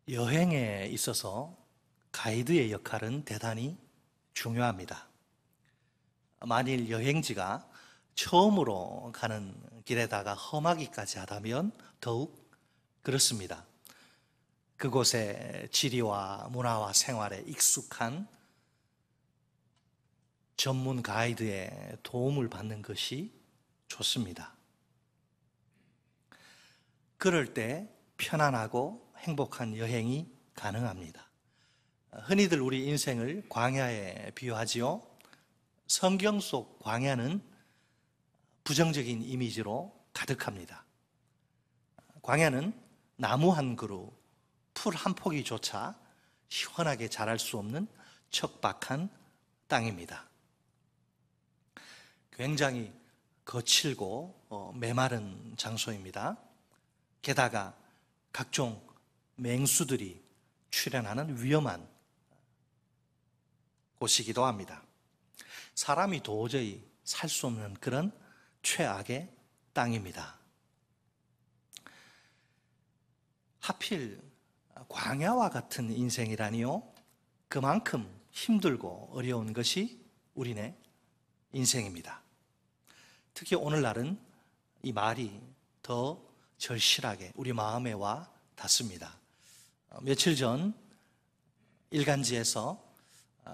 여행에 있어서 가이드의 역할은 대단히 중요합니다. 만일 여행지가 처음으로 가는 길에다가 험하기까지 하다면 더욱 그렇습니다. 그곳의 지리와 문화와 생활에 익숙한 전문 가이드의 도움을 받는 것이 좋습니다. 그럴 때 편안하고 행복한 여행이 가능합니다. 흔히들 우리 인생을 광야에 비유하지요. 성경 속 광야는 부정적인 이미지로 가득합니다. 광야는 나무 한 그루, 풀 한 포기조차 시원하게 자랄 수 없는 척박한 땅입니다. 굉장히 거칠고 메마른 장소입니다. 게다가 각종 맹수들이 출현하는 위험한 곳이기도 합니다. 사람이 도저히 살 수 없는 그런 최악의 땅입니다. 하필 광야와 같은 인생이라니요. 그만큼 힘들고 어려운 것이 우리네 인생입니다. 특히 오늘날은 이 말이 더 절실하게 우리 마음에 와 닿습니다. 며칠 전 일간지에서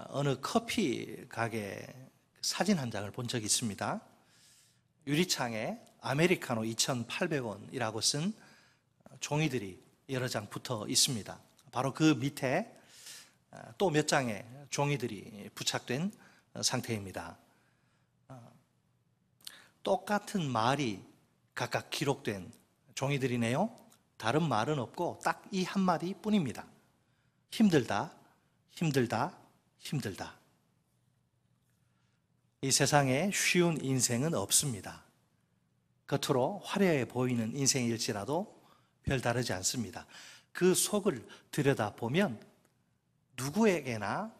어느 커피 가게 사진 한 장을 본 적이 있습니다. 유리창에 아메리카노 2,800원이라고 쓴 종이들이 여러 장 붙어 있습니다. 바로 그 밑에 또 몇 장의 종이들이 부착된 상태입니다. 똑같은 말이 각각 기록된 종이들이네요. 다른 말은 없고 딱 이 한마디 뿐입니다. 힘들다, 힘들다, 힘들다. 이 세상에 쉬운 인생은 없습니다. 겉으로 화려해 보이는 인생일지라도 별다르지 않습니다. 그 속을 들여다보면 누구에게나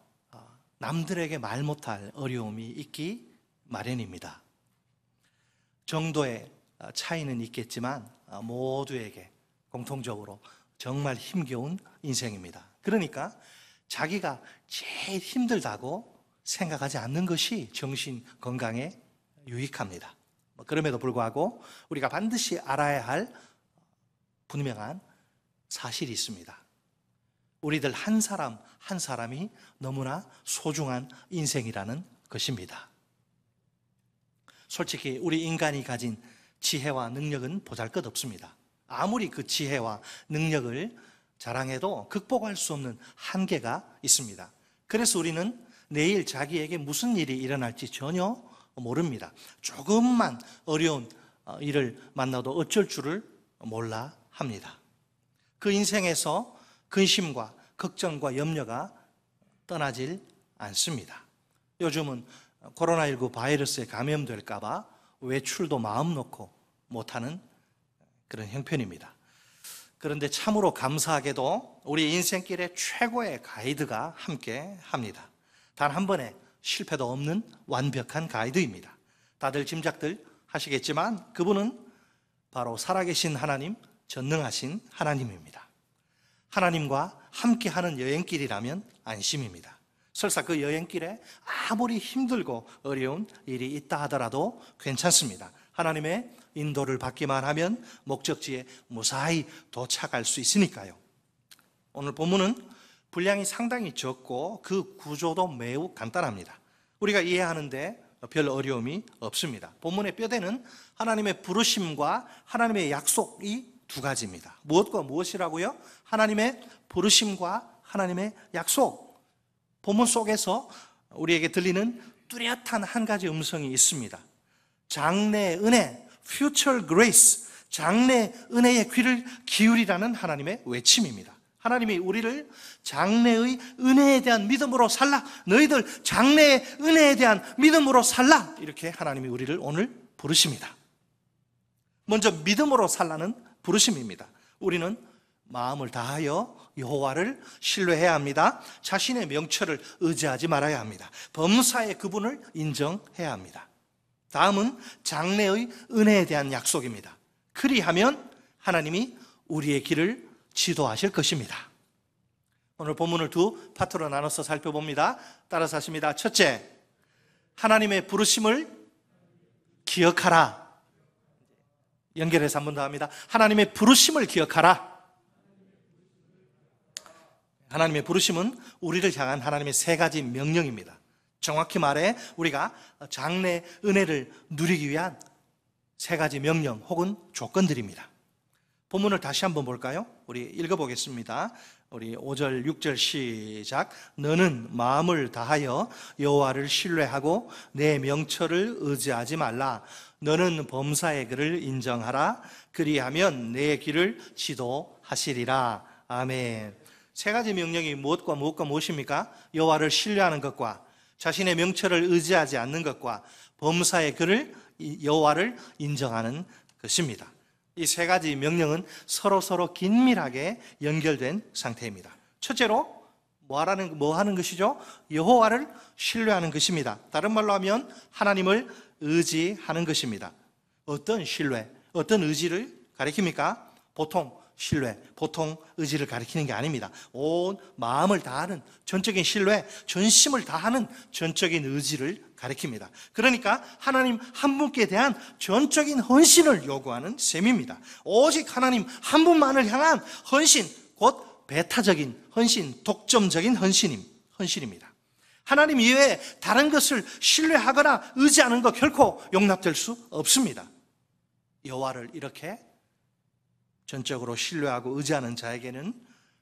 남들에게 말 못할 어려움이 있기 마련입니다. 정도의 차이는 있겠지만 모두에게 공통적으로 정말 힘겨운 인생입니다. 그러니까 자기가 제일 힘들다고 생각하지 않는 것이 정신 건강에 유익합니다. 그럼에도 불구하고 우리가 반드시 알아야 할 분명한 사실이 있습니다. 우리들 한 사람 한 사람이 너무나 소중한 인생이라는 것입니다. 솔직히 우리 인간이 가진 지혜와 능력은 보잘것없습니다. 아무리 그 지혜와 능력을 자랑해도 극복할 수 없는 한계가 있습니다. 그래서 우리는 내일 자기에게 무슨 일이 일어날지 전혀 모릅니다. 조금만 어려운 일을 만나도 어쩔 줄을 몰라 합니다. 그 인생에서 근심과 걱정과 염려가 떠나질 않습니다. 요즘은 코로나19 바이러스에 감염될까 봐 외출도 마음 놓고 못하는 그런 형편입니다. 그런데 참으로 감사하게도 우리 인생길에 최고의 가이드가 함께 합니다. 단 한 번의 실패도 없는 완벽한 가이드입니다. 다들 짐작들 하시겠지만 그분은 바로 살아계신 하나님, 전능하신 하나님입니다. 하나님과 함께하는 여행길이라면 안심입니다. 설사 그 여행길에 아무리 힘들고 어려운 일이 있다 하더라도 괜찮습니다. 하나님의 인도를 받기만 하면 목적지에 무사히 도착할 수 있으니까요. 오늘 본문은 분량이 상당히 적고 그 구조도 매우 간단합니다. 우리가 이해하는데 별 어려움이 없습니다. 본문의 뼈대는 하나님의 부르심과 하나님의 약속이 두 가지입니다. 무엇과 무엇이라고요? 하나님의 부르심과 하나님의 약속. 본문 속에서 우리에게 들리는 뚜렷한 한 가지 음성이 있습니다. 장래 은혜, future grace, 장래 은혜의 귀를 기울이라는 하나님의 외침입니다. 하나님이 우리를 장래의 은혜에 대한 믿음으로 살라. 너희들 장래의 은혜에 대한 믿음으로 살라. 이렇게 하나님이 우리를 오늘 부르십니다. 먼저 믿음으로 살라는 부르심입니다. 우리는 마음을 다하여 여호와를 신뢰해야 합니다. 자신의 명철을 의지하지 말아야 합니다. 범사의 그분을 인정해야 합니다. 다음은 장래의 은혜에 대한 약속입니다. 그리하면 하나님이 우리의 길을 지도하실 것입니다. 오늘 본문을 두 파트로 나눠서 살펴봅니다. 따라서 하십니다. 첫째, 하나님의 부르심을 기억하라. 연결해서 한 번 더 합니다. 하나님의 부르심을 기억하라. 하나님의 부르심은 우리를 향한 하나님의 세 가지 명령입니다. 정확히 말해 우리가 장래 은혜를 누리기 위한 세 가지 명령 혹은 조건들입니다. 본문을 다시 한번 볼까요? 우리 읽어보겠습니다. 우리 5절, 6절 시작. 너는 마음을 다하여 여호와를 신뢰하고 내 명철을 의지하지 말라. 너는 범사의 글을 인정하라. 그리하면 내 길을 지도하시리라. 아멘. 세 가지 명령이 무엇과 무엇입니까? 여호와를 신뢰하는 것과 자신의 명철을 의지하지 않는 것과 범사의 글을 여호와를 인정하는 것입니다. 이 세 가지 명령은 서로 긴밀하게 연결된 상태입니다. 첫째로 뭐 하는 것이죠? 여호와를 신뢰하는 것입니다. 다른 말로 하면 하나님을 의지하는 것입니다. 어떤 신뢰, 어떤 의지를 가리킵니까? 보통 신뢰, 보통 의지를 가리키는 게 아닙니다. 온 마음을 다하는 전적인 신뢰, 전심을 다하는 전적인 의지를 가리킵니다. 그러니까 하나님 한 분께 대한 전적인 헌신을 요구하는 셈입니다. 오직 하나님 한 분만을 향한 헌신, 곧 배타적인 헌신, 독점적인 헌신입니다. 하나님 이외에 다른 것을 신뢰하거나 의지하는 것 결코 용납될 수 없습니다. 여호와를 이렇게 전적으로 신뢰하고 의지하는 자에게는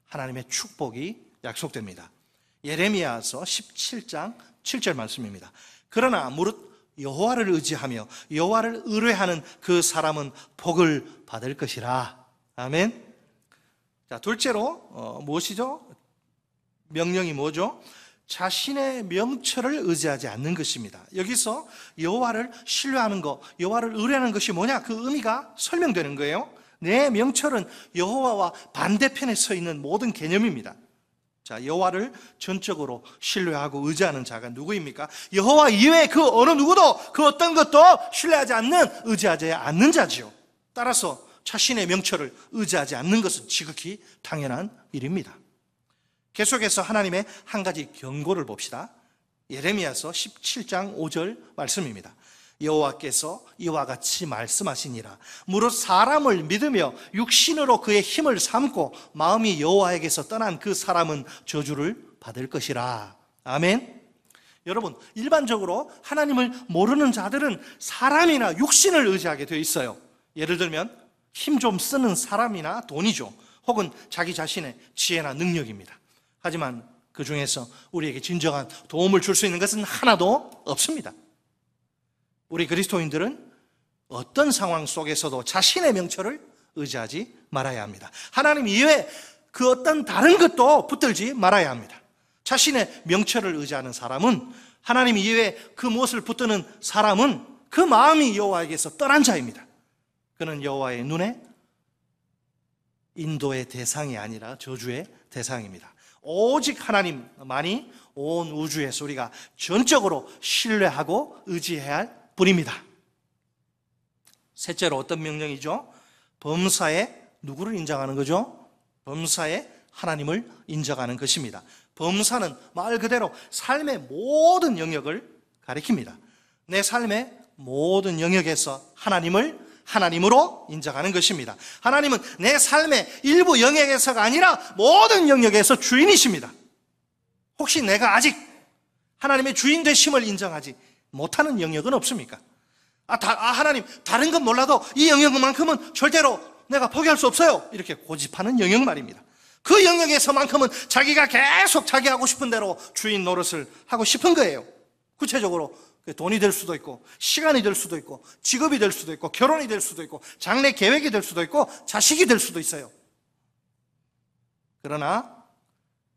하나님의 축복이 약속됩니다. 예레미야서 17장 7절 말씀입니다. 그러나 무릇 여호와를 의지하며 여호와를 의뢰하는 그 사람은 복을 받을 것이라. 아멘. 자, 둘째로 무엇이죠? 명령이 뭐죠? 자신의 명철을 의지하지 않는 것입니다. 여기서 여호와를 신뢰하는 것, 여호와를 의뢰하는 것이 뭐냐? 그 의미가 설명되는 거예요. 내 명철은 여호와와 반대편에 서 있는 모든 개념입니다. 자, 여호와를 전적으로 신뢰하고 의지하는 자가 누구입니까? 여호와 이외에 그 어느 누구도 그 어떤 것도 신뢰하지 않는, 의지하지 않는 자지요. 따라서 자신의 명철을 의지하지 않는 것은 지극히 당연한 일입니다. 계속해서 하나님의 한 가지 경고를 봅시다. 예레미야서 17장 5절 말씀입니다. 여호와께서 이와 같이 말씀하시니라. 무릇 사람을 믿으며 육신으로 그의 힘을 삼고 마음이 여호와에게서 떠난 그 사람은 저주를 받을 것이라. 아멘. 여러분, 일반적으로 하나님을 모르는 자들은 사람이나 육신을 의지하게 되어 있어요. 예를 들면 힘 좀 쓰는 사람이나 돈이죠. 혹은 자기 자신의 지혜나 능력입니다. 하지만 그 중에서 우리에게 진정한 도움을 줄 수 있는 것은 하나도 없습니다. 우리 그리스도인들은 어떤 상황 속에서도 자신의 명철을 의지하지 말아야 합니다. 하나님 이외에 그 어떤 다른 것도 붙들지 말아야 합니다. 자신의 명철을 의지하는 사람은, 하나님 이외에 그 무엇을 붙드는 사람은 그 마음이 여호와에게서 떠난 자입니다. 그는 여호와의 눈에 인도의 대상이 아니라 저주의 대상입니다. 오직 하나님만이 온 우주에서 우리가 전적으로 신뢰하고 의지해야 할 뿐입니다. 셋째로 어떤 명령이죠? 범사에 누구를 인정하는 거죠? 범사에 하나님을 인정하는 것입니다. 범사는 말 그대로 삶의 모든 영역을 가리킵니다. 내 삶의 모든 영역에서 하나님을 하나님으로 인정하는 것입니다. 하나님은 내 삶의 일부 영역에서가 아니라 모든 영역에서 주인이십니다. 혹시 내가 아직 하나님의 주인 되심을 인정하지 못하는 영역은 없습니까? 하나님, 다른 건 몰라도 이 영역만큼은 절대로 내가 포기할 수 없어요. 이렇게 고집하는 영역 말입니다. 그 영역에서만큼은 자기가 계속 자기 하고 싶은 대로 주인 노릇을 하고 싶은 거예요. 구체적으로 돈이 될 수도 있고, 시간이 될 수도 있고, 직업이 될 수도 있고, 결혼이 될 수도 있고, 장래 계획이 될 수도 있고, 자식이 될 수도 있어요. 그러나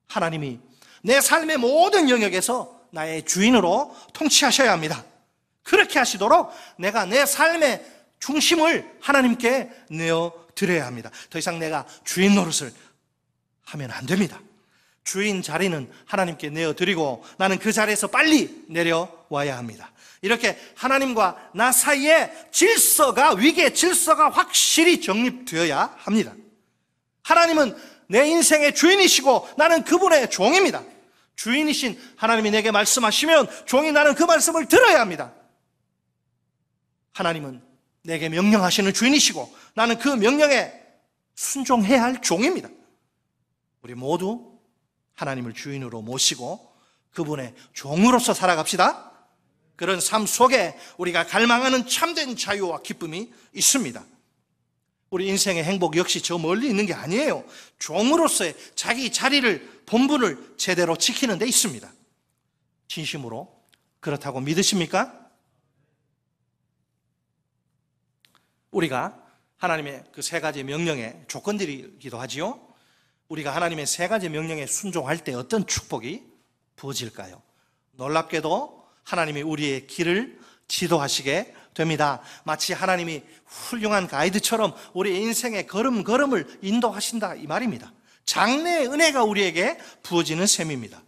하나님이 내 삶의 모든 영역에서 나의 주인으로 통치하셔야 합니다. 그렇게 하시도록 내가 내 삶의 중심을 하나님께 내어드려야 합니다. 더 이상 내가 주인 노릇을 하면 안 됩니다. 주인 자리는 하나님께 내어드리고 나는 그 자리에서 빨리 내려와야 합니다. 이렇게 하나님과 나 사이에 질서가, 위계 질서가 확실히 정립되어야 합니다. 하나님은 내 인생의 주인이시고 나는 그분의 종입니다. 주인이신 하나님이 내게 말씀하시면 종이 나는 그 말씀을 들어야 합니다. 하나님은 내게 명령하시는 주인이시고 나는 그 명령에 순종해야 할 종입니다. 우리 모두 하나님을 주인으로 모시고 그분의 종으로서 살아갑시다. 그런 삶 속에 우리가 갈망하는 참된 자유와 기쁨이 있습니다. 우리 인생의 행복 역시 저 멀리 있는 게 아니에요. 종으로서의 자기 자리를, 본분을 제대로 지키는 데 있습니다. 진심으로 그렇다고 믿으십니까? 우리가 하나님의 그 세 가지 명령의 조건들이기도 하지요. 우리가 하나님의 세 가지 명령에 순종할 때 어떤 축복이 부어질까요? 놀랍게도 하나님이 우리의 길을 지도하시게 됩니다. 마치 하나님이 훌륭한 가이드처럼 우리의 인생의 걸음걸음을 인도하신다 이 말입니다. 장래의 은혜가 우리에게 부어지는 셈입니다.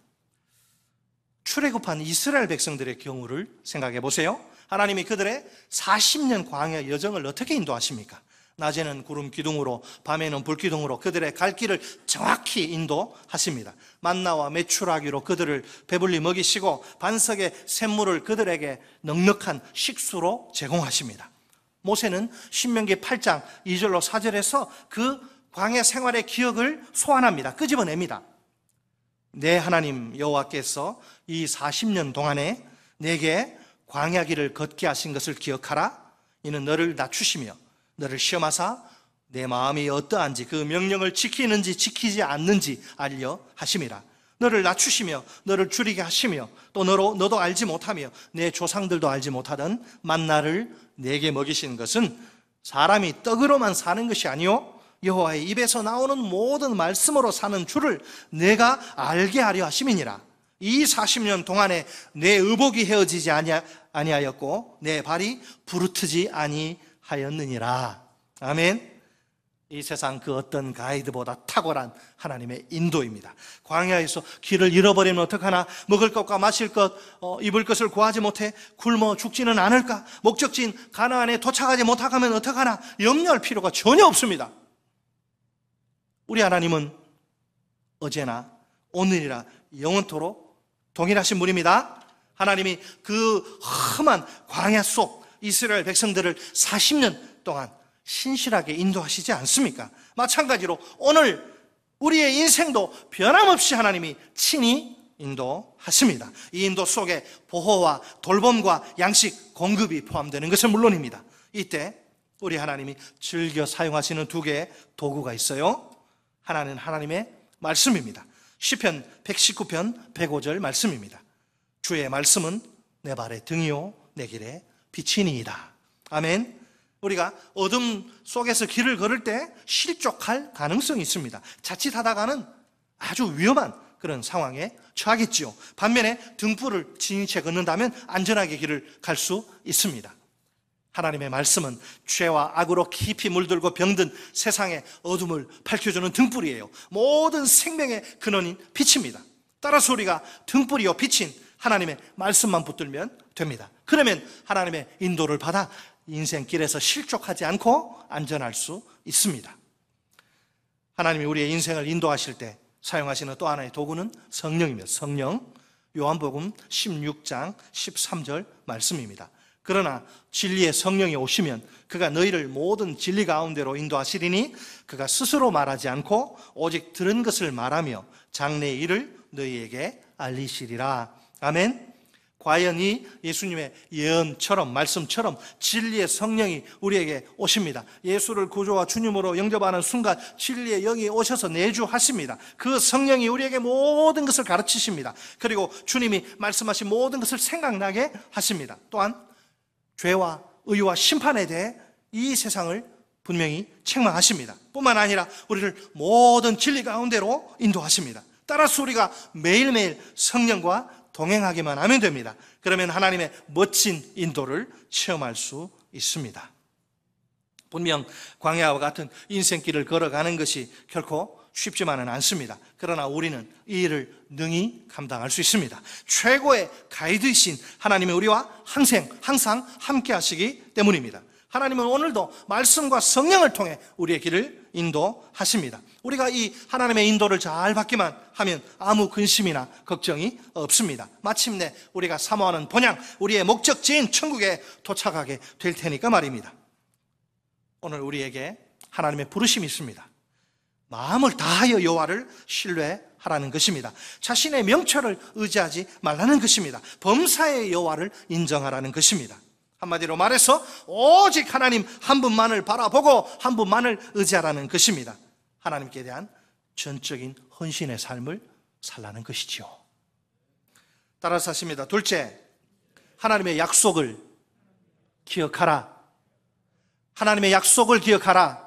출애굽한 이스라엘 백성들의 경우를 생각해 보세요. 하나님이 그들의 40년 광야 여정을 어떻게 인도하십니까? 낮에는 구름 기둥으로, 밤에는 불 기둥으로 그들의 갈 길을 정확히 인도하십니다. 만나와 메추라기로 그들을 배불리 먹이시고 반석의 샘물을 그들에게 넉넉한 식수로 제공하십니다. 모세는 신명기 8장 2절로 4절에서 그 광야 생활의 기억을 소환합니다. 끄집어냅니다. 내 하나님 여호와께서 이 40년 동안에 내게 광야 길을 걷게 하신 것을 기억하라. 이는 너를 낮추시며 너를 시험하사 내 마음이 어떠한지 그 명령을 지키는지 지키지 않는지 알려 하심이라. 너를 낮추시며 너를 줄이게 하시며 또 너도 알지 못하며 내 조상들도 알지 못하던 만나를 내게 먹이신 것은 사람이 떡으로만 사는 것이 아니요 여호와의 입에서 나오는 모든 말씀으로 사는 줄을 내가 알게 하려 하심이니라. 이 40년 동안에 내 의복이 헤어지지 아니하였고 내 발이 부르트지 아니하였느니라. 아멘. 이 세상 그 어떤 가이드보다 탁월한 하나님의 인도입니다. 광야에서 길을 잃어버리면 어떡하나, 먹을 것과 마실 것, 입을 것을 구하지 못해 굶어 죽지는 않을까, 목적지인 가나안에 도착하지 못하면 어떡하나 염려할 필요가 전혀 없습니다. 우리 하나님은 어제나 오늘이라 영원토록 동일하신 분입니다. 하나님이 그 험한 광야 속 이스라엘 백성들을 40년 동안 신실하게 인도하시지 않습니까? 마찬가지로 오늘 우리의 인생도 변함없이 하나님이 친히 인도하십니다. 이 인도 속에 보호와 돌봄과 양식 공급이 포함되는 것은 물론입니다. 이때 우리 하나님이 즐겨 사용하시는 두 개의 도구가 있어요. 하나는 하나님의 말씀입니다. 시편 119편 105절 말씀입니다. 주의 말씀은 내 발의 등이요 내 길의 빛이니이다. 아멘. 우리가 어둠 속에서 길을 걸을 때 실족할 가능성이 있습니다. 자칫하다가는 아주 위험한 그런 상황에 처하겠지요. 반면에 등불을 지닌 채 걷는다면 안전하게 길을 갈 수 있습니다. 하나님의 말씀은 죄와 악으로 깊이 물들고 병든 세상의 어둠을 밝혀주는 등불이에요. 모든 생명의 근원인 빛입니다. 따라서 우리가 등불이요 빛인 하나님의 말씀만 붙들면 됩니다. 그러면 하나님의 인도를 받아 인생길에서 실족하지 않고 안전할 수 있습니다. 하나님이 우리의 인생을 인도하실 때 사용하시는 또 하나의 도구는 성령입니다. 성령. 요한복음 16장 13절 말씀입니다. 그러나 진리의 성령이 오시면 그가 너희를 모든 진리 가운데로 인도하시리니 그가 스스로 말하지 않고 오직 들은 것을 말하며 장래의 일을 너희에게 알리시리라. 아멘. 과연 이 예수님의 예언처럼 말씀처럼 진리의 성령이 우리에게 오십니다. 예수를 구주와 주님으로 영접하는 순간 진리의 영이 오셔서 내주하십니다. 그 성령이 우리에게 모든 것을 가르치십니다. 그리고 주님이 말씀하신 모든 것을 생각나게 하십니다. 또한 죄와 의와 심판에 대해 이 세상을 분명히 책망하십니다. 뿐만 아니라 우리를 모든 진리 가운데로 인도하십니다. 따라서 우리가 매일매일 성령과 동행하기만 하면 됩니다. 그러면 하나님의 멋진 인도를 체험할 수 있습니다. 분명 광야와 같은 인생길을 걸어가는 것이 결코 쉽지만은 않습니다. 그러나 우리는 이 일을 능히 감당할 수 있습니다. 최고의 가이드이신 하나님이 우리와 항상 함께 하시기 때문입니다. 하나님은 오늘도 말씀과 성령을 통해 우리의 길을 인도하십니다. 우리가 이 하나님의 인도를 잘 받기만 하면 아무 근심이나 걱정이 없습니다. 마침내 우리가 사모하는 본향, 우리의 목적지인 천국에 도착하게 될 테니까 말입니다. 오늘 우리에게 하나님의 부르심이 있습니다. 마음을 다하여 여호와를 신뢰하라는 것입니다. 자신의 명철을 의지하지 말라는 것입니다. 범사의 여호와를 인정하라는 것입니다. 한마디로 말해서 오직 하나님 한 분만을 바라보고 한 분만을 의지하라는 것입니다. 하나님께 대한 전적인 헌신의 삶을 살라는 것이지요. 따라서 하십니다. 둘째, 하나님의 약속을 기억하라. 하나님의 약속을 기억하라.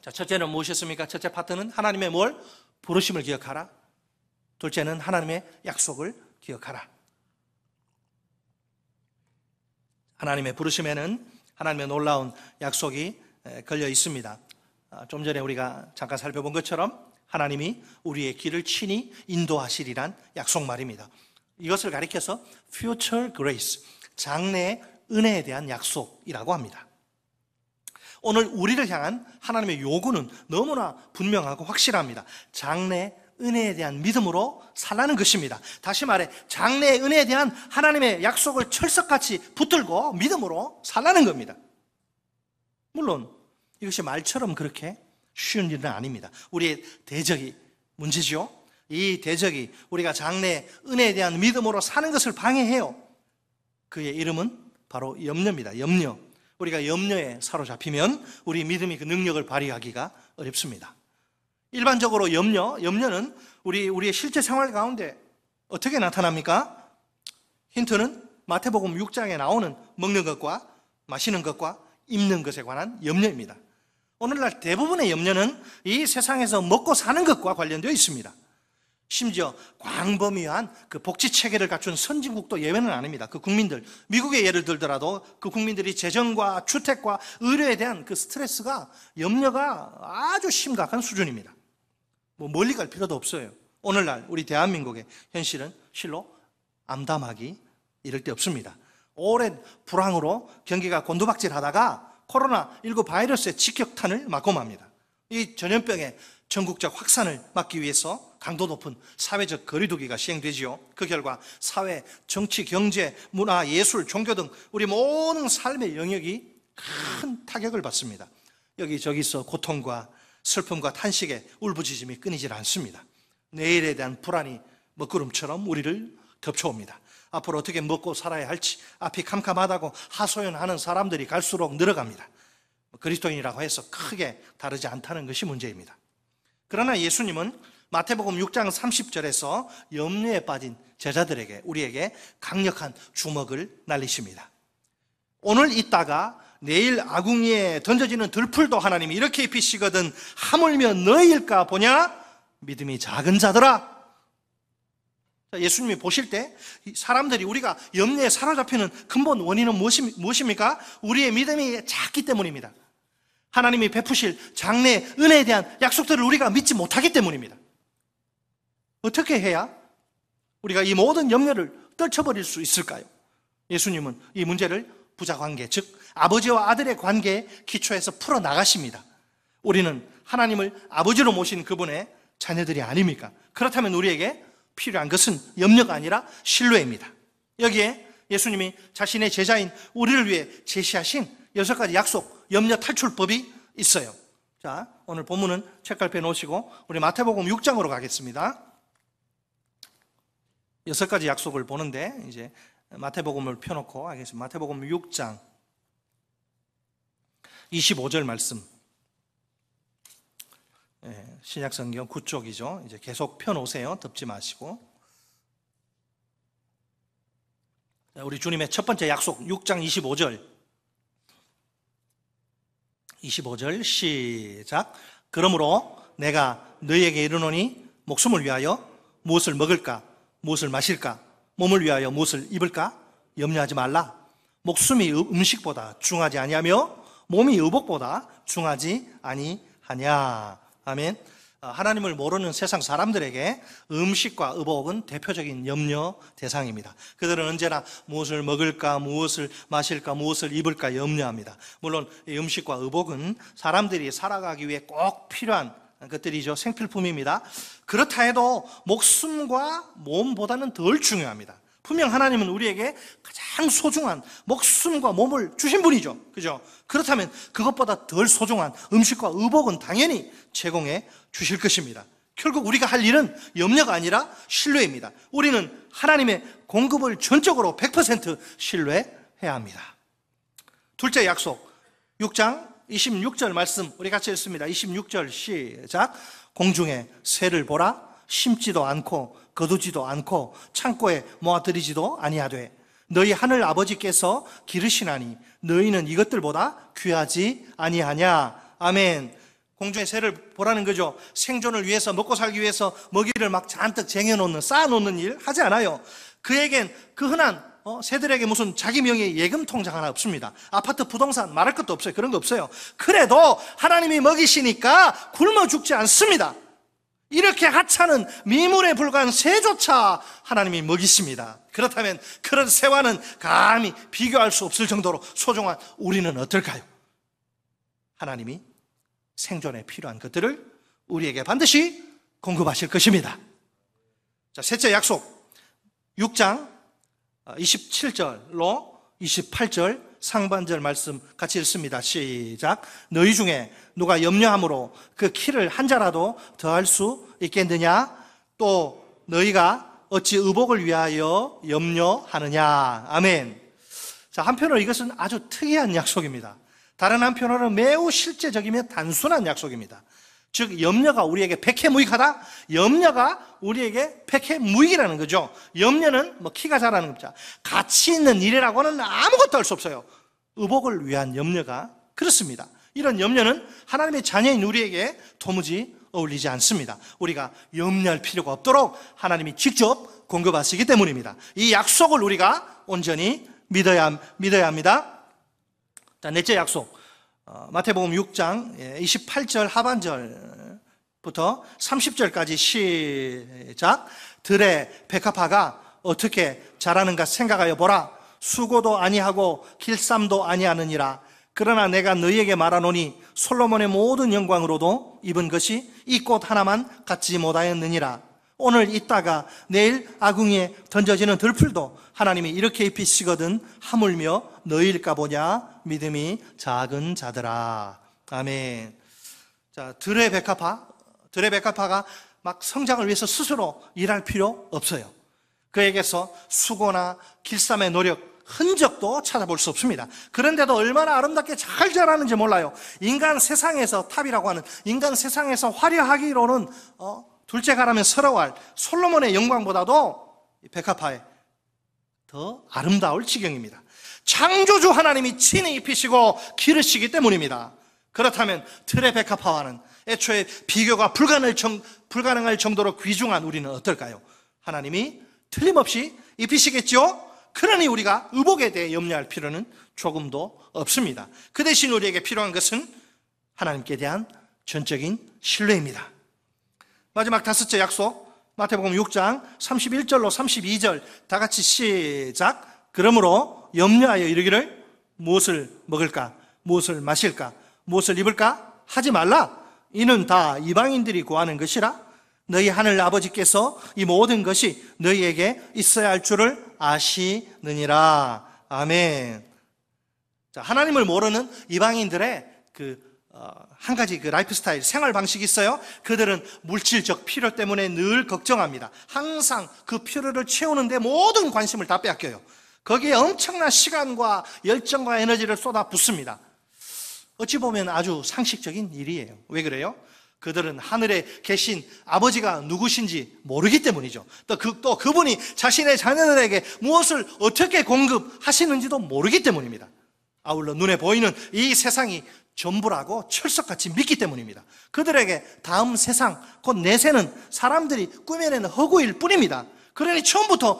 자, 첫째는 무엇이었습니까? 첫째 파트는 하나님의 뭘? 부르심을 기억하라. 둘째는 하나님의 약속을 기억하라. 하나님의 부르심에는 하나님의 놀라운 약속이 걸려 있습니다. 좀 전에 우리가 잠깐 살펴본 것처럼 하나님이 우리의 길을 친히 인도하시리란 약속 말입니다. 이것을 가리켜서 future grace, 장래의 은혜에 대한 약속이라고 합니다. 오늘 우리를 향한 하나님의 요구는 너무나 분명하고 확실합니다. 장래의 은혜에 대한 믿음으로 살라는 것입니다. 다시 말해 장래의 은혜에 대한 하나님의 약속을 철석같이 붙들고 믿음으로 살라는 겁니다. 물론 이것이 말처럼 그렇게 쉬운 일은 아닙니다. 우리의 대적이 문제죠. 이 대적이 우리가 장래의 은혜에 대한 믿음으로 사는 것을 방해해요. 그의 이름은 바로 염려입니다. 염려. 우리가 염려에 사로잡히면 우리 믿음이 그 능력을 발휘하기가 어렵습니다. 일반적으로 염려는 우리의 실제 생활 가운데 어떻게 나타납니까? 힌트는 마태복음 6장에 나오는 먹는 것과 마시는 것과 입는 것에 관한 염려입니다. 오늘날 대부분의 염려는 이 세상에서 먹고 사는 것과 관련되어 있습니다. 심지어 광범위한 그 복지 체계를 갖춘 선진국도 예외는 아닙니다. 그 국민들, 미국의 예를 들더라도 그 국민들이 재정과 주택과 의료에 대한 그 스트레스가, 염려가 아주 심각한 수준입니다. 뭐 멀리 갈 필요도 없어요. 오늘날 우리 대한민국의 현실은 실로 암담하기 이를 데 없습니다. 오랜 불황으로 경기가 곤두박질하다가 코로나19 바이러스의 직격탄을 맞고 맙니다. 이 전염병의 전국적 확산을 막기 위해서 강도 높은 사회적 거리두기가 시행되지요. 그 결과 사회, 정치, 경제, 문화, 예술, 종교 등 우리 모든 삶의 영역이 큰 타격을 받습니다. 여기저기서 고통과 슬픔과 탄식에 울부짖음이 끊이질 않습니다. 내일에 대한 불안이 먹구름처럼 우리를 덮쳐옵니다. 앞으로 어떻게 먹고 살아야 할지 앞이 캄캄하다고 하소연하는 사람들이 갈수록 늘어갑니다. 그리스도인이라고 해서 크게 다르지 않다는 것이 문제입니다. 그러나 예수님은 마태복음 6장 30절에서 염려에 빠진 제자들에게, 우리에게 강력한 주먹을 날리십니다. 오늘 있다가 내일 아궁이에 던져지는 들풀도 하나님이 이렇게 입히시거든 하물며 너희일까 보냐? 믿음이 작은 자들아. 예수님이 보실 때 사람들이, 우리가 염려에 사로잡히는 근본 원인은 무엇입니까? 우리의 믿음이 작기 때문입니다. 하나님이 베푸실 장래의 은혜에 대한 약속들을 우리가 믿지 못하기 때문입니다. 어떻게 해야 우리가 이 모든 염려를 떨쳐버릴 수 있을까요? 예수님은 이 문제를 부자관계, 즉 아버지와 아들의 관계에 기초해서 풀어나가십니다. 우리는 하나님을 아버지로 모신 그분의 자녀들이 아닙니까? 그렇다면 우리에게 필요한 것은 염려가 아니라 신뢰입니다. 여기에 예수님이 자신의 제자인 우리를 위해 제시하신 6가지 약속, 염려 탈출법이 있어요. 자, 오늘 본문은 책갈피에 놓으시고 우리 마태복음 6장으로 가겠습니다. 6가지 약속을 보는데 이제 마태복음을 펴놓고 하겠습니다. 마태복음 6장 25절 말씀. 신약성경 9쪽이죠. 이제 계속 펴놓으세요. 덮지 마시고. 우리 주님의 첫 번째 약속 6장 25절 시작. 그러므로 내가 너희에게 이르노니 목숨을 위하여 무엇을 먹을까, 무엇을 마실까, 몸을 위하여 무엇을 입을까 염려하지 말라. 목숨이 음식보다 중하지 아니하며 몸이 의복보다 중하지 아니하냐. 아멘. 하나님을 모르는 세상 사람들에게 음식과 의복은 대표적인 염려 대상입니다. 그들은 언제나 무엇을 먹을까, 무엇을 마실까, 무엇을 입을까 염려합니다. 물론 이 음식과 의복은 사람들이 살아가기 위해 꼭 필요한 것들이죠. 생필품입니다. 그렇다 해도 목숨과 몸보다는 덜 중요합니다. 분명 하나님은 우리에게 가장 소중한 목숨과 몸을 주신 분이죠. 그죠? 그렇다면 그것보다 덜 소중한 음식과 의복은 당연히 제공해 주실 것입니다. 결국 우리가 할 일은 염려가 아니라 신뢰입니다. 우리는 하나님의 공급을 전적으로 100% 신뢰해야 합니다. 둘째 약속, 6장 26절 말씀 우리 같이 읽습니다. 26절 시작. 공중에 새를 보라. 심지도 않고 거두지도 않고 창고에 모아들이지도 아니하되 너희 하늘 아버지께서 기르시나니 너희는 이것들보다 귀하지 아니하냐. 아멘. 공중에 새를 보라는 거죠. 생존을 위해서, 먹고 살기 위해서 먹이를 막 잔뜩 쟁여놓는, 쌓아놓는 일 하지 않아요. 그에겐 그 흔한 새들에게 무슨 자기 명의의 예금 통장 하나 없습니다. 아파트, 부동산 말할 것도 없어요. 그런 거 없어요. 그래도 하나님이 먹이시니까 굶어 죽지 않습니다. 이렇게 하찮은 미물에 불과한 새조차 하나님이 먹이십니다. 그렇다면 그런 새와는 감히 비교할 수 없을 정도로 소중한 우리는 어떨까요? 하나님이 생존에 필요한 것들을 우리에게 반드시 공급하실 것입니다. 자, 셋째 약속, 6장 27절로 28절 상반절 말씀 같이 읽습니다. 시작. 너희 중에 누가 염려함으로 그 키를 한 자라도 더할 수 있겠느냐? 또 너희가 어찌 의복을 위하여 염려하느냐? 아멘. 자, 한편으로 이것은 아주 특이한 약속입니다. 다른 한편으로는 매우 실제적이며 단순한 약속입니다. 즉 염려가 우리에게 백해무익하다? 염려가 우리에게 백해무익이라는 거죠. 염려는 키가 자라는 겁니다. 가치 있는 일이라고는 아무것도 할 수 없어요. 의복을 위한 염려가 그렇습니다. 이런 염려는 하나님의 자녀인 우리에게 도무지 어울리지 않습니다. 우리가 염려할 필요가 없도록 하나님이 직접 공급하시기 때문입니다. 이 약속을 우리가 온전히 믿어야 합니다. 자, 넷째 약속, 마태복음 6장 28절 하반절부터 30절까지 시작. 들의 백합화가 어떻게 자라는가 생각하여 보라. 수고도 아니하고 길쌈도 아니하느니라. 그러나 내가 너희에게 말하노니 솔로몬의 모든 영광으로도 입은 것이 이 꽃 하나만 갖지 못하였느니라. 오늘 있다가 내일 아궁이에 던져지는 들풀도 하나님이 이렇게 입히시거든 하물며 너희일까 보냐. 믿음이 작은 자들아. 아멘. 자, 들의 백합화가 막 성장을 위해서 스스로 일할 필요 없어요. 그에게서 수고나 길쌈의 노력, 흔적도 찾아볼 수 없습니다. 그런데도 얼마나 아름답게 잘 자라는지 몰라요. 인간 세상에서, 탑이라고 하는 인간 세상에서 화려하기로는 둘째 가라면 서러워할 솔로몬의 영광보다도 백합화에 더 아름다울 지경입니다. 창조주 하나님이 친히 입히시고 기르시기 때문입니다. 그렇다면 들의 백합화와는 애초에 비교가 불가능할 정도로 귀중한 우리는 어떨까요? 하나님이 틀림없이 입히시겠죠? 그러니 우리가 의복에 대해 염려할 필요는 조금도 없습니다. 그 대신 우리에게 필요한 것은 하나님께 대한 전적인 신뢰입니다. 마지막 다섯째 약속, 마태복음 6장 31절로 32절 다 같이 시작. 그러므로 염려하여 이르기를 무엇을 먹을까, 무엇을 마실까, 무엇을 입을까 하지 말라. 이는 다 이방인들이 구하는 것이라. 너희 하늘 아버지께서 이 모든 것이 너희에게 있어야 할 줄을 아시느니라. 아멘. 자, 하나님을 모르는 이방인들의 한 가지 라이프 스타일, 생활 방식이 있어요. 그들은 물질적 필요 때문에 늘 걱정합니다. 항상 그 필요를 채우는데 모든 관심을 다 빼앗겨요. 거기에 엄청난 시간과 열정과 에너지를 쏟아 붓습니다. 어찌 보면 아주 상식적인 일이에요. 왜 그래요? 그들은 하늘에 계신 아버지가 누구신지 모르기 때문이죠. 또 그분이 자신의 자녀들에게 무엇을 어떻게 공급하시는지도 모르기 때문입니다. 아울러 눈에 보이는 이 세상이 전부라고 철석같이 믿기 때문입니다. 그들에게 다음 세상, 곧 내세는 사람들이 꾸며내는 허구일 뿐입니다. 그러니 처음부터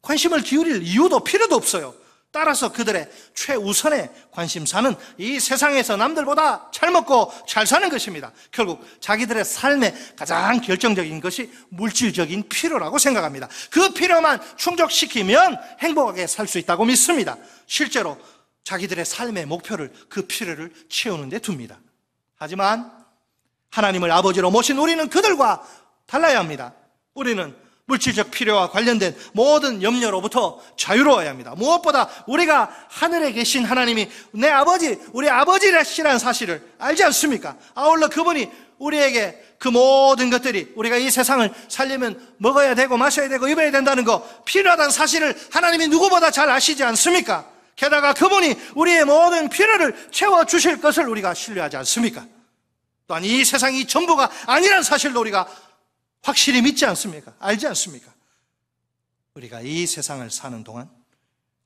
관심을 기울일 이유도 필요도 없어요. 따라서 그들의 최우선의 관심사는 이 세상에서 남들보다 잘 먹고 잘 사는 것입니다. 결국 자기들의 삶의 가장 결정적인 것이 물질적인 필요라고 생각합니다. 그 필요만 충족시키면 행복하게 살 수 있다고 믿습니다. 실제로 자기들의 삶의 목표를 그 필요를 채우는 데 둡니다. 하지만 하나님을 아버지로 모신 우리는 그들과 달라야 합니다. 우리는 물질적 필요와 관련된 모든 염려로부터 자유로워야 합니다. 무엇보다 우리가 하늘에 계신 하나님이 내 아버지, 우리 아버지라시라는 사실을 알지 않습니까? 아울러 그분이 우리에게 그 모든 것들이 우리가 이 세상을 살려면 먹어야 되고 마셔야 되고 입어야 된다는 거, 필요하다는 사실을 하나님이 누구보다 잘 아시지 않습니까? 게다가 그분이 우리의 모든 필요를 채워주실 것을 우리가 신뢰하지 않습니까? 또한 이 세상이 전부가 아니라는 사실도 우리가 확실히 믿지 않습니까? 알지 않습니까? 우리가 이 세상을 사는 동안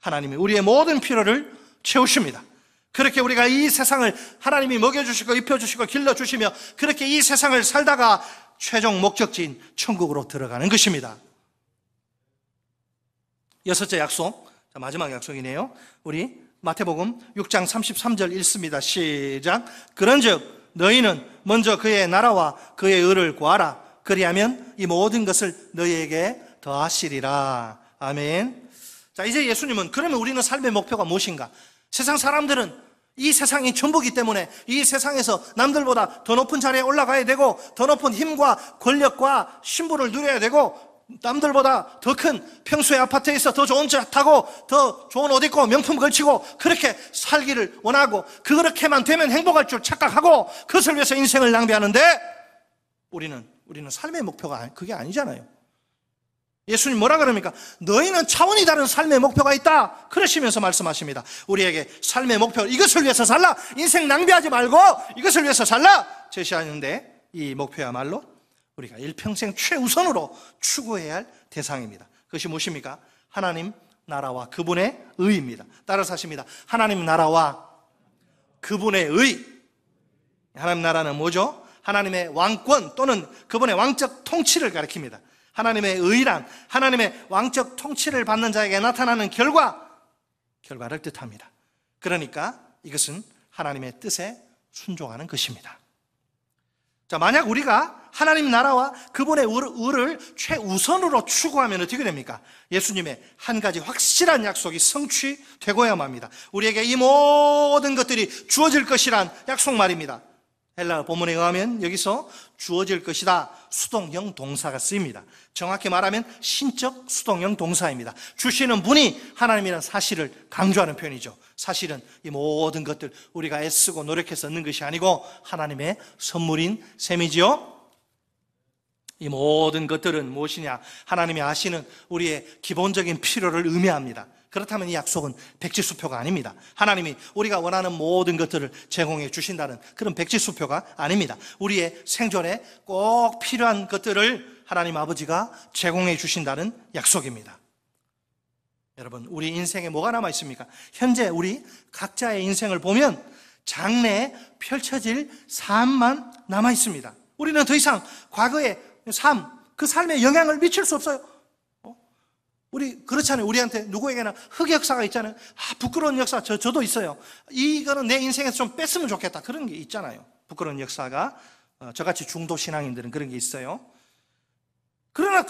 하나님이 우리의 모든 필요를 채우십니다. 그렇게 우리가 이 세상을 하나님이 먹여주시고 입혀주시고 길러주시며 그렇게 이 세상을 살다가 최종 목적지인 천국으로 들어가는 것입니다. 여섯째 약속, 마지막 약속이네요. 우리 마태복음 6장 33절 읽습니다. 시작. 그런즉 너희는 먼저 그의 나라와 그의 의를 구하라. 그리하면 이 모든 것을 너희에게 더하시리라. 아멘. 자, 이제 예수님은 그러면 우리는 삶의 목표가 무엇인가? 세상 사람들은 이 세상이 전부기 때문에 이 세상에서 남들보다 더 높은 자리에 올라가야 되고 더 높은 힘과 권력과 신분을 누려야 되고 남들보다 더 큰 평수의 아파트에서 더 좋은 차 타고 더 좋은 옷 입고 명품 걸치고 그렇게 살기를 원하고 그렇게만 되면 행복할 줄 착각하고 그것을 위해서 인생을 낭비하는데 우리는 삶의 목표가 그게 아니잖아요. 예수님 뭐라 그럽니까? 너희는 차원이 다른 삶의 목표가 있다 그러시면서 말씀하십니다. 우리에게 삶의 목표, 이것을 위해서 살라, 인생 낭비하지 말고 이것을 위해서 살라 제시하는데 이 목표야말로 우리가 일평생 최우선으로 추구해야 할 대상입니다. 그것이 무엇입니까? 하나님 나라와 그분의 의입니다. 따라서 하십니다. 하나님 나라와 그분의 의. 하나님 나라는 뭐죠? 하나님의 왕권 또는 그분의 왕적 통치를 가리킵니다. 하나님의 의란 하나님의 왕적 통치를 받는 자에게 나타나는 결과를 뜻합니다. 그러니까 이것은 하나님의 뜻에 순종하는 것입니다. 자, 만약 우리가 하나님 나라와 그분의 의를 최우선으로 추구하면 어떻게 됩니까? 예수님의 한 가지 확실한 약속이 성취되고야만 합니다. 우리에게 이 모든 것들이 주어질 것이란 약속 말입니다. 헬라 본문에 의하면 여기서 주어질 것이다 수동형 동사가 쓰입니다. 정확히 말하면 신적 수동형 동사입니다. 주시는 분이 하나님이라는 사실을 강조하는 표현이죠. 사실은 이 모든 것들 우리가 애쓰고 노력해서 얻는 것이 아니고 하나님의 선물인 셈이지요. 이 모든 것들은 무엇이냐? 하나님이 아시는 우리의 기본적인 필요를 의미합니다. 그렇다면 이 약속은 백지수표가 아닙니다. 하나님이 우리가 원하는 모든 것들을 제공해 주신다는 그런 백지수표가 아닙니다. 우리의 생존에 꼭 필요한 것들을 하나님 아버지가 제공해 주신다는 약속입니다. 여러분, 우리 인생에 뭐가 남아 있습니까? 현재 우리 각자의 인생을 보면 장래에 펼쳐질 삶만 남아 있습니다. 우리는 더 이상 과거의 삶, 그 삶에 영향을 미칠 수 없어요. 우리 그렇잖아요. 우리한테 누구에게나 흑역사가 있잖아요. 부끄러운 역사 저도 있어요. 이거는 내 인생에서 좀 뺐으면 좋겠다. 그런 게 있잖아요. 부끄러운 역사가 저같이 중도 신앙인들은 그런 게 있어요. 그러나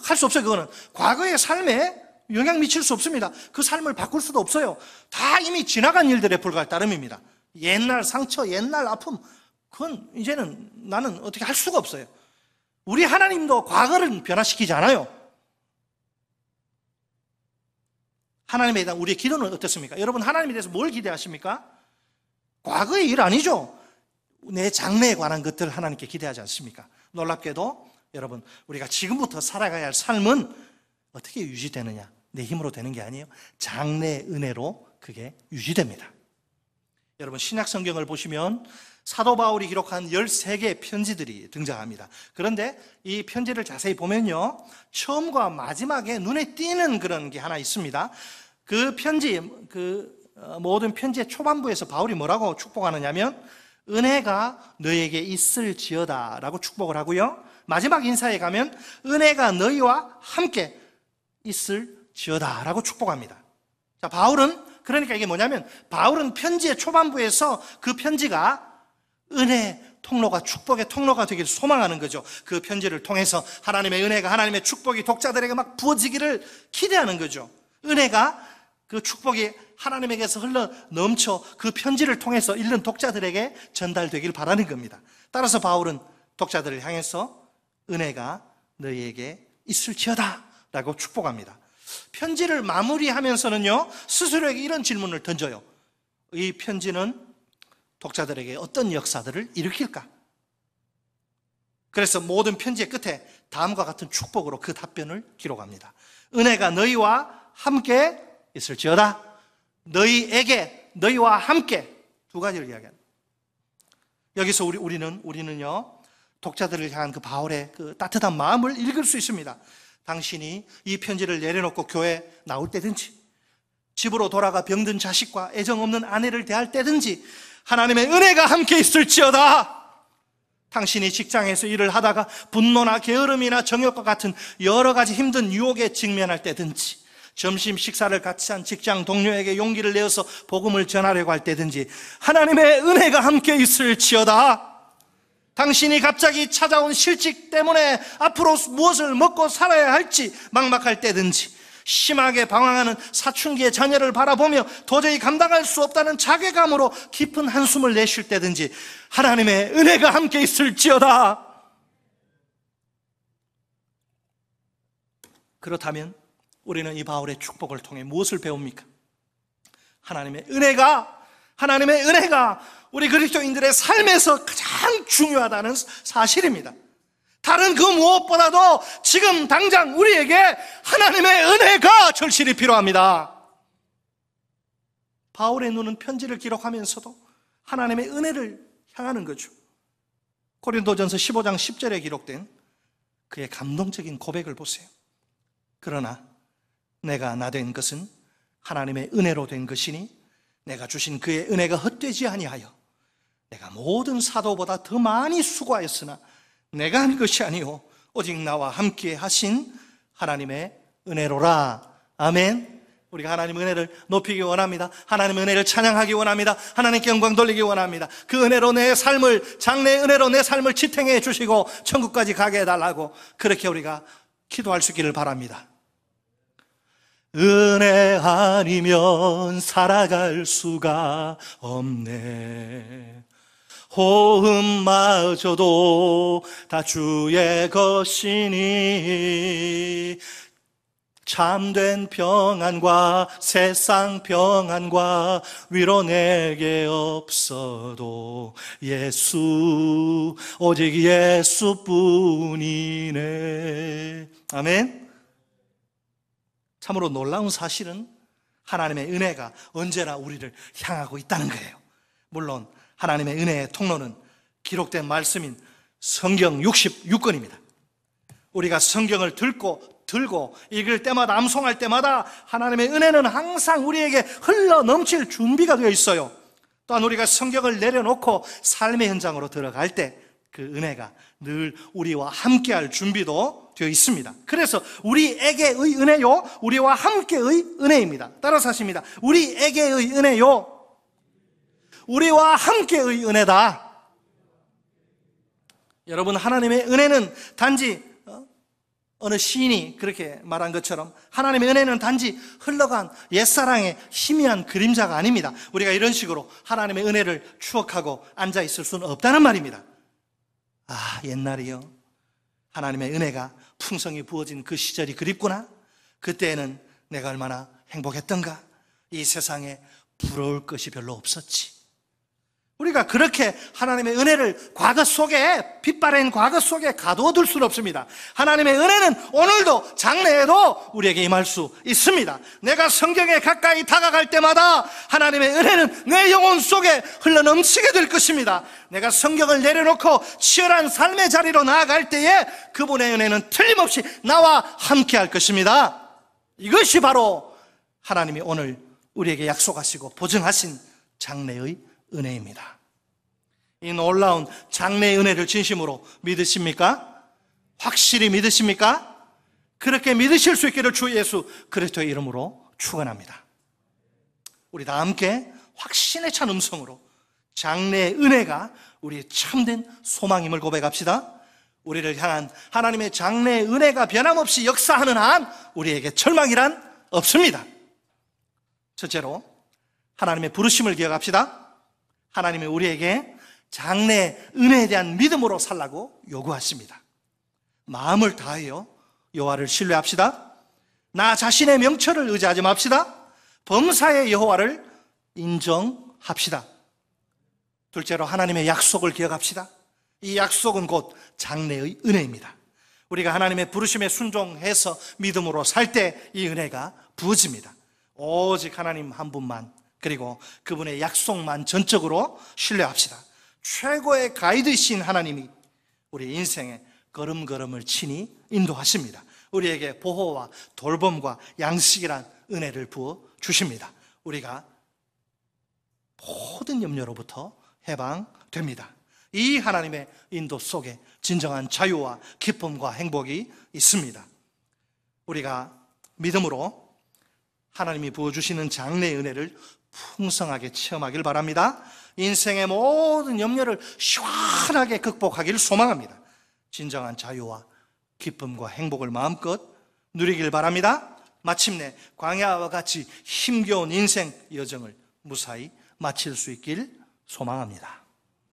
할 수 없어요. 그거는 과거의 삶에 영향 미칠 수 없습니다. 그 삶을 바꿀 수도 없어요. 다 이미 지나간 일들에 불과할 따름입니다. 옛날 상처, 옛날 아픔, 그건 이제는 나는 어떻게 할 수가 없어요. 우리 하나님도 과거를 변화시키지 않아요. 하나님에 대한 우리의 기도는 어떻습니까? 여러분, 하나님에 대해서 뭘 기대하십니까? 과거의 일 아니죠. 내 장래에 관한 것들을 하나님께 기대하지 않습니까? 놀랍게도 여러분, 우리가 지금부터 살아가야 할 삶은 어떻게 유지되느냐? 내 힘으로 되는 게 아니에요. 장래의 은혜로 그게 유지됩니다. 여러분, 신약 성경을 보시면 사도 바울이 기록한 13개의 편지들이 등장합니다. 그런데 이 편지를 자세히 보면요, 처음과 마지막에 눈에 띄는 그런 게 하나 있습니다. 그 편지, 모든 편지의 초반부에서 바울이 뭐라고 축복하느냐면 은혜가 너에게 있을지어다 라고 축복을 하고요, 마지막 인사에 가면 은혜가 너희와 함께 있을지어다 라고 축복합니다. 자, 바울은, 그러니까 이게 뭐냐면, 바울은 편지의 초반부에서 그 편지가 은혜 통로가, 축복의 통로가 되기를 소망하는 거죠. 그 편지를 통해서 하나님의 은혜가, 하나님의 축복이 독자들에게 막 부어지기를 기대하는 거죠. 은혜가, 그 축복이 하나님에게서 흘러 넘쳐 그 편지를 통해서 읽는 독자들에게 전달되길 바라는 겁니다. 따라서 바울은 독자들을 향해서 은혜가 너희에게 있을지어다 라고 축복합니다. 편지를 마무리하면서는요, 스스로에게 이런 질문을 던져요. 이 편지는 독자들에게 어떤 역사들을 일으킬까? 그래서 모든 편지의 끝에 다음과 같은 축복으로 그 답변을 기록합니다. 은혜가 너희와 함께 있을지어다. 너희에게, 너희와 함께, 두 가지를 이야기합니다. 여기서 우리는요, 독자들을 향한 그 바울의 그 따뜻한 마음을 읽을 수 있습니다. 당신이 이 편지를 내려놓고 교회 나올 때든지, 집으로 돌아가 병든 자식과 애정 없는 아내를 대할 때든지 하나님의 은혜가 함께 있을지어다. 당신이 직장에서 일을 하다가 분노나 게으름이나 정욕과 같은 여러 가지 힘든 유혹에 직면할 때든지, 점심 식사를 같이 한 직장 동료에게 용기를 내어서 복음을 전하려고 할 때든지 하나님의 은혜가 함께 있을지어다. 당신이 갑자기 찾아온 실직 때문에 앞으로 무엇을 먹고 살아야 할지 막막할 때든지, 심하게 방황하는 사춘기의 자녀를 바라보며 도저히 감당할 수 없다는 자괴감으로 깊은 한숨을 내쉴 때든지 하나님의 은혜가 함께 있을지어다. 그렇다면 우리는 이 바울의 축복을 통해 무엇을 배웁니까? 하나님의 은혜가 우리 그리스도인들의 삶에서 가장 중요하다는 사실입니다. 다른 그 무엇보다도 지금 당장 우리에게 하나님의 은혜가 절실히 필요합니다. 바울의 눈은 편지를 기록하면서도 하나님의 은혜를 향하는 거죠. 고린도전서 15장 10절에 기록된 그의 감동적인 고백을 보세요. 그러나 내가 나 된 것은 하나님의 은혜로 된 것이니 내가 주신 그의 은혜가 헛되지 아니하여 내가 모든 사도보다 더 많이 수고하였으나 내가 한 것이 아니요 오직 나와 함께 하신 하나님의 은혜로라. 아멘. 우리가 하나님의 은혜를 높이기 원합니다. 하나님의 은혜를 찬양하기 원합니다. 하나님께 영광 돌리기 원합니다. 그 은혜로 내 삶을, 장래의 은혜로 내 삶을 지탱해 주시고 천국까지 가게 해달라고 그렇게 우리가 기도할 수 있기를 바랍니다. 은혜 아니면 살아갈 수가 없네. 호흡마저도 다 주의 것이니 참된 평안과 세상 평안과 위로 내게 없어도 예수, 오직 예수뿐이네. 아멘. 참으로 놀라운 사실은 하나님의 은혜가 언제나 우리를 향하고 있다는 거예요. 물론 하나님의 은혜의 통로는 기록된 말씀인 성경 66권입니다. 우리가 성경을 들고 읽을 때마다, 암송할 때마다 하나님의 은혜는 항상 우리에게 흘러 넘칠 준비가 되어 있어요. 또한 우리가 성경을 내려놓고 삶의 현장으로 들어갈 때 그 은혜가 늘 우리와 함께할 준비도 되어 있습니다. 그래서 우리에게의 은혜요, 우리와 함께의 은혜입니다. 따라서 하십니다. 우리에게의 은혜요, 우리와 함께의 은혜다. 여러분, 하나님의 은혜는 단지 어느 시인이 그렇게 말한 것처럼 하나님의 은혜는 단지 흘러간 옛사랑의 희미한 그림자가 아닙니다. 우리가 이런 식으로 하나님의 은혜를 추억하고 앉아있을 수는 없다는 말입니다. 아, 옛날이요, 하나님의 은혜가 풍성히 부어진 그 시절이 그립구나. 그때에는 내가 얼마나 행복했던가. 이 세상에 부러울 것이 별로 없었지. 우리가 그렇게 하나님의 은혜를 과거 속에, 빛바랜 과거 속에 가두어둘 수는 없습니다. 하나님의 은혜는 오늘도 장래에도 우리에게 임할 수 있습니다. 내가 성경에 가까이 다가갈 때마다 하나님의 은혜는 내 영혼 속에 흘러넘치게 될 것입니다. 내가 성경을 내려놓고 치열한 삶의 자리로 나아갈 때에 그분의 은혜는 틀림없이 나와 함께 할 것입니다. 이것이 바로 하나님이 오늘 우리에게 약속하시고 보증하신 장래의 은혜입니다. 이 놀라운 장래의 은혜를 진심으로 믿으십니까? 확실히 믿으십니까? 그렇게 믿으실 수 있기를 주 예수 그리스도의 이름으로 축원합니다. 우리 다 함께 확신에 찬 음성으로 장래의 은혜가 우리의 참된 소망임을 고백합시다. 우리를 향한 하나님의 장래의 은혜가 변함없이 역사하는 한 우리에게 절망이란 없습니다. 첫째로 하나님의 부르심을 기억합시다. 하나님이 우리에게 장래의 은혜에 대한 믿음으로 살라고 요구하십니다. 마음을 다하여 여호와를 신뢰합시다. 나 자신의 명철을 의지하지 맙시다. 범사의 여호와를 인정합시다. 둘째로 하나님의 약속을 기억합시다. 이 약속은 곧 장래의 은혜입니다. 우리가 하나님의 부르심에 순종해서 믿음으로 살 때 이 은혜가 부어집니다. 오직 하나님 한 분만, 그리고 그분의 약속만 전적으로 신뢰합시다. 최고의 가이드이신 하나님이 우리 인생의 걸음걸음을 친히 인도하십니다. 우리에게 보호와 돌봄과 양식이란 은혜를 부어 주십니다. 우리가 모든 염려로부터 해방됩니다. 이 하나님의 인도 속에 진정한 자유와 기쁨과 행복이 있습니다. 우리가 믿음으로 하나님이 부어주시는 장래의 은혜를 풍성하게 체험하길 바랍니다. 인생의 모든 염려를 시원하게 극복하기를 소망합니다. 진정한 자유와 기쁨과 행복을 마음껏 누리길 바랍니다. 마침내 광야와 같이 힘겨운 인생 여정을 무사히 마칠 수 있길 소망합니다.